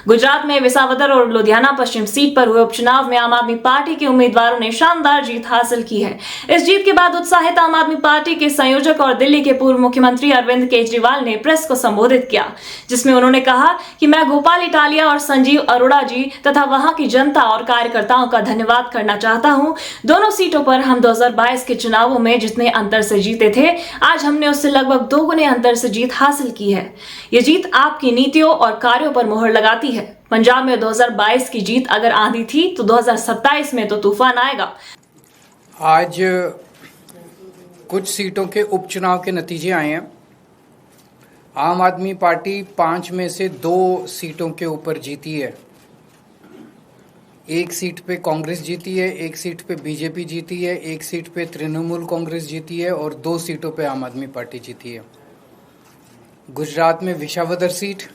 गुजरात में विसावदर और लुधियाना पश्चिम सीट पर हुए उपचुनाव में आम आदमी पार्टी के उम्मीदवारों ने शानदार जीत हासिल की है। इस जीत के बाद उत्साहित आम आदमी पार्टी के संयोजक और दिल्ली के पूर्व मुख्यमंत्री अरविंद केजरीवाल ने प्रेस को संबोधित किया, जिसमें उन्होंने कहा कि मैं गोपाल इटालिया और संजीव अरोड़ा जी तथा वहां की जनता और कार्यकर्ताओं का धन्यवाद करना चाहता हूं। दोनों सीटों पर हम 2022 के चुनावों में जितने अंतर से जीते थे, आज हमने उससे लगभग 2 गुने अंतर से जीत हासिल की है। ये जीत आपकी नीतियों और कार्यों पर मोहर लगाती है। पंजाब में 2022 की जीत अगर आंधी थी तो 2027 में तो तूफान आएगा। आज कुछ सीटों के उपचुनाव के नतीजे आए हैं। आम आदमी पार्टी 5 में से 2 सीटों के ऊपर जीती है। 1 सीट पे कांग्रेस जीती है, 1 सीट पे बीजेपी जीती है, 1 सीट पे तृणमूल कांग्रेस जीती है और 2 सीटों पे आम आदमी पार्टी जीती है। गुजरात में विसावदर सीट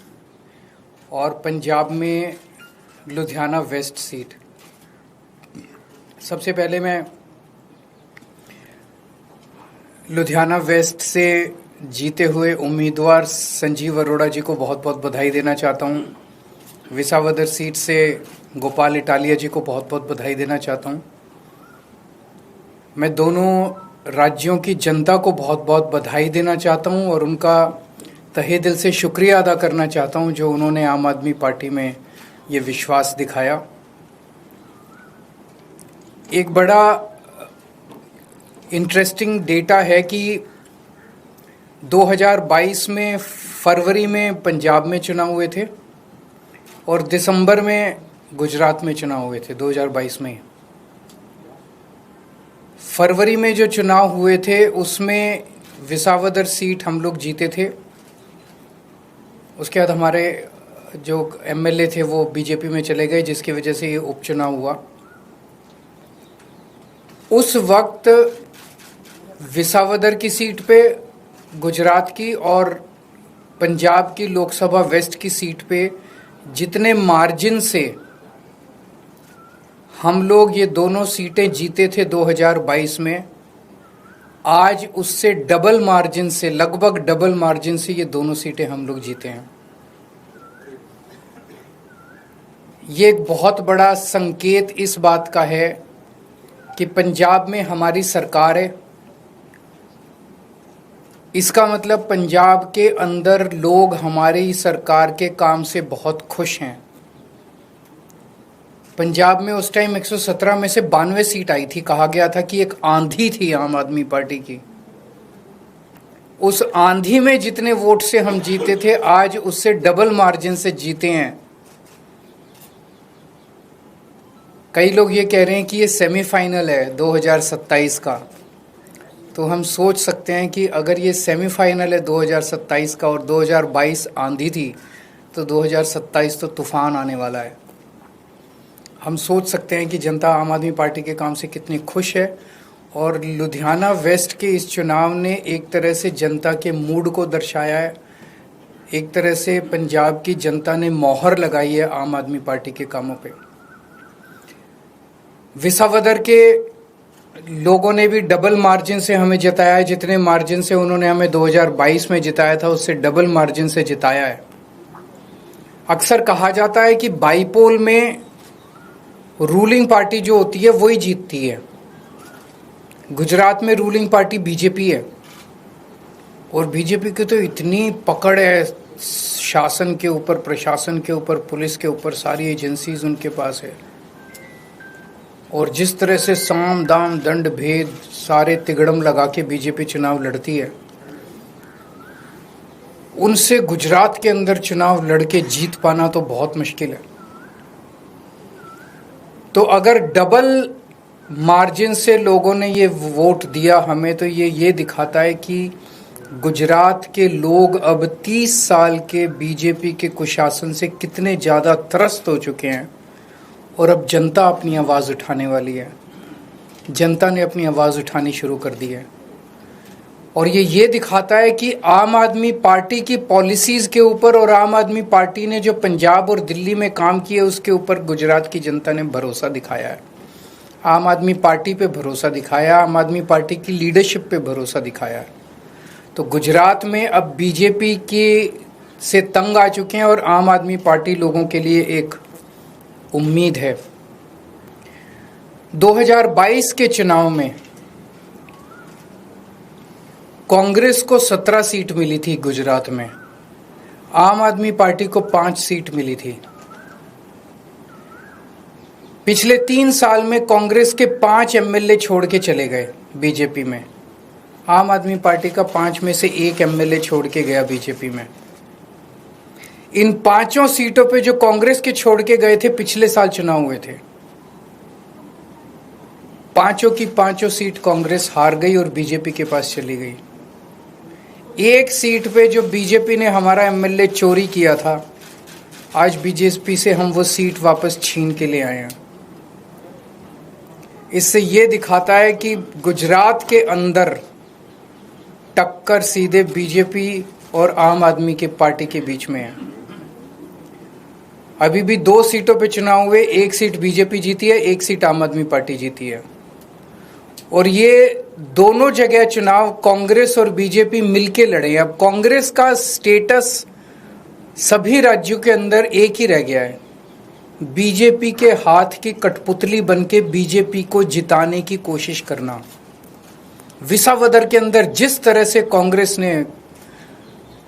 और पंजाब में लुधियाना वेस्ट सीट। सबसे पहले मैं लुधियाना वेस्ट से जीते हुए उम्मीदवार संजीव अरोड़ा जी को बहुत बहुत बधाई देना चाहता हूं। विसावदर सीट से गोपाल इटालिया जी को बहुत बहुत बधाई देना चाहता हूं। मैं दोनों राज्यों की जनता को बहुत बहुत बधाई देना चाहता हूं और उनका तहे दिल से शुक्रिया अदा करना चाहता हूं जो उन्होंने आम आदमी पार्टी में ये विश्वास दिखाया। एक बड़ा इंटरेस्टिंग डेटा है कि 2022 में फरवरी में पंजाब में चुनाव हुए थे और दिसंबर में गुजरात में चुनाव हुए थे। 2022 में फरवरी में जो चुनाव हुए थे उसमें विसावदर सीट हम लोग जीते थे। उसके बाद हमारे जो एमएलए थे वो बीजेपी में चले गए, जिसकी वजह से ये उपचुनाव हुआ। उस वक्त विसावदर की सीट पे गुजरात की और पंजाब की लोकसभा वेस्ट की सीट पे जितने मार्जिन से हम लोग ये दोनों सीटें जीते थे 2022 में, आज उससे डबल मार्जिन से, लगभग डबल मार्जिन से ये दोनों सीटें हम लोग जीते हैं। ये एक बहुत बड़ा संकेत इस बात का है कि पंजाब में हमारी सरकार है। इसका मतलब पंजाब के अंदर लोग हमारी सरकार के काम से बहुत खुश हैं। पंजाब में उस टाइम 117 में से 92 सीट आई थी। कहा गया था कि एक आंधी थी आम आदमी पार्टी की। उस आंधी में जितने वोट से हम जीते थे, आज उससे डबल मार्जिन से जीते हैं। कई लोग ये कह रहे हैं कि ये सेमीफाइनल है 2027 का, तो हम सोच सकते हैं कि अगर ये सेमीफाइनल है 2027 का और 2022 आंधी थी, तो 2027 तो तूफान आने वाला है। हम सोच सकते हैं कि जनता आम आदमी पार्टी के काम से कितनी खुश है। और लुधियाना वेस्ट के इस चुनाव ने एक तरह से जनता के मूड को दर्शाया है। एक तरह से पंजाब की जनता ने मोहर लगाई है आम आदमी पार्टी के कामों पे। विसावदर के लोगों ने भी डबल मार्जिन से हमें जिताया है। जितने मार्जिन से उन्होंने हमें 2022 में जिताया था, उससे डबल मार्जिन से जिताया है। अक्सर कहा जाता है कि बाईपोल में रूलिंग पार्टी जो होती है वही जीतती है। गुजरात में रूलिंग पार्टी बीजेपी है और बीजेपी की तो इतनी पकड़ है शासन के ऊपर, प्रशासन के ऊपर, पुलिस के ऊपर, सारी एजेंसीज उनके पास है। और जिस तरह से साम दाम दंड भेद सारे तिगड़म लगा के बीजेपी चुनाव लड़ती है, उनसे गुजरात के अंदर चुनाव लड़के जीत पाना तो बहुत मुश्किल है। तो अगर डबल मार्जिन से लोगों ने ये वोट दिया हमें, तो ये दिखाता है कि गुजरात के लोग अब 30 साल के बीजेपी के कुशासन से कितने ज़्यादा त्रस्त हो चुके हैं और अब जनता अपनी आवाज़ उठाने वाली है। जनता ने अपनी आवाज़ उठानी शुरू कर दी है और ये दिखाता है कि आम आदमी पार्टी की पॉलिसीज़ के ऊपर और आम आदमी पार्टी ने जो पंजाब और दिल्ली में काम किया उसके ऊपर गुजरात की जनता ने भरोसा दिखाया है। आम आदमी पार्टी पे भरोसा दिखाया, आम आदमी पार्टी की लीडरशिप पे भरोसा दिखाया है। तो गुजरात में अब बीजेपी की से तंग आ चुके हैं और आम आदमी पार्टी लोगों के लिए एक उम्मीद है। 2022 के चुनाव में कांग्रेस को 17 सीट मिली थी गुजरात में, आम आदमी पार्टी को 5 सीट मिली थी। पिछले 3 साल में कांग्रेस के 5 एमएलए छोड़ के चले गए बीजेपी में, आम आदमी पार्टी का 5 में से 1 एमएलए छोड़ के गया बीजेपी में। इन 5 सीटों पे जो कांग्रेस के छोड़ के गए थे, पिछले साल चुनाव हुए थे, 5 की 5 सीट कांग्रेस हार गई और बीजेपी के पास चली गई। एक सीट पे जो बीजेपी ने हमारा एमएलए चोरी किया था, आज बीजेपी से हम वो सीट वापस छीन के ले आए हैं। इससे ये दिखाता है कि गुजरात के अंदर टक्कर सीधे बीजेपी और आम आदमी के पार्टी के बीच में है। अभी भी 2 सीटों पे चुनाव हुए, 1 सीट बीजेपी जीती है, 1 सीट आम आदमी पार्टी जीती है। और ये दोनों जगह चुनाव कांग्रेस और बीजेपी मिलके लड़े। अब कांग्रेस का स्टेटस सभी राज्यों के अंदर एक ही रह गया है, बीजेपी के हाथ की कठपुतली बनके बीजेपी को जिताने की कोशिश करना। विसावदर के अंदर जिस तरह से कांग्रेस ने,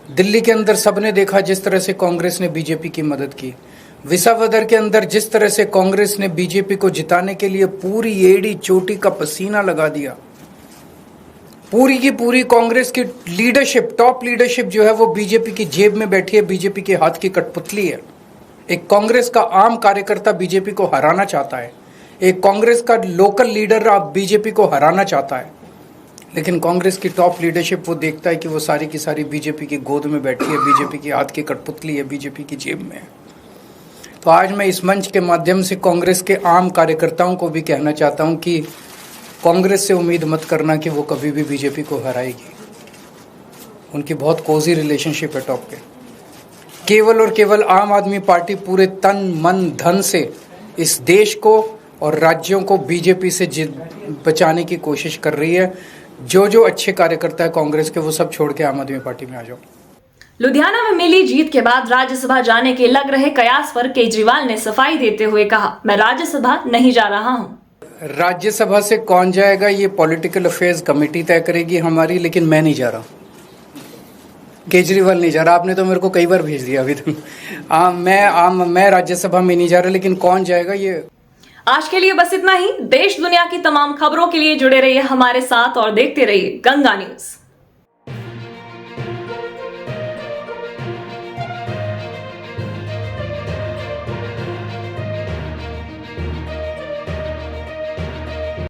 दिल्ली के अंदर सबने देखा जिस तरह से कांग्रेस ने बीजेपी की मदद की, विसावदर के अंदर जिस तरह से कांग्रेस ने बीजेपी को जिताने के लिए पूरी एड़ी चोटी का पसीना लगा दिया। पूरी की पूरी कांग्रेस की लीडरशिप, टॉप लीडरशिप जो है वो बीजेपी की जेब में बैठी है, बीजेपी के हाथ की कठपुतली है। एक कांग्रेस का आम कार्यकर्ता बीजेपी को हराना चाहता है, एक कांग्रेस का लोकल लीडर अब बीजेपी को हराना चाहता है, लेकिन कांग्रेस की टॉप लीडरशिप वो देखता है कि वो सारी की सारी बीजेपी की गोद में बैठी है, बीजेपी की हाथ की कठपुतली है, बीजेपी की जेब में है। तो आज मैं इस मंच के माध्यम से कांग्रेस के आम कार्यकर्ताओं को भी कहना चाहता हूं कि कांग्रेस से उम्मीद मत करना कि वो कभी भी बीजेपी को हराएगी। उनकी बहुत कोजी रिलेशनशिप है टॉप पे। केवल और केवल आम आदमी पार्टी पूरे तन मन धन से इस देश को और राज्यों को बीजेपी से बचाने की कोशिश कर रही है। जो अच्छे कार्यकर्ता है कांग्रेस के, वो सब छोड़ के आम आदमी पार्टी में आ जाओ। लुधियाना में मिली जीत के बाद राज्यसभा जाने के लग रहे कयास पर केजरीवाल ने सफाई देते हुए कहा, मैं राज्यसभा नहीं जा रहा हूं। राज्यसभा से कौन जाएगा ये पॉलिटिकल अफेयर्स कमेटी तय करेगी हमारी, लेकिन मैं नहीं जा रहा। केजरीवाल नहीं जा रहा, आपने तो मेरे को कई बार भेज दिया अभी तक। मैं राज्यसभा में नहीं जा रहा, लेकिन कौन जाएगा ये। आज के लिए बस इतना ही। देश दुनिया की तमाम खबरों के लिए जुड़े रहिए हमारे साथ और देखते रहिए गंगा न्यूज।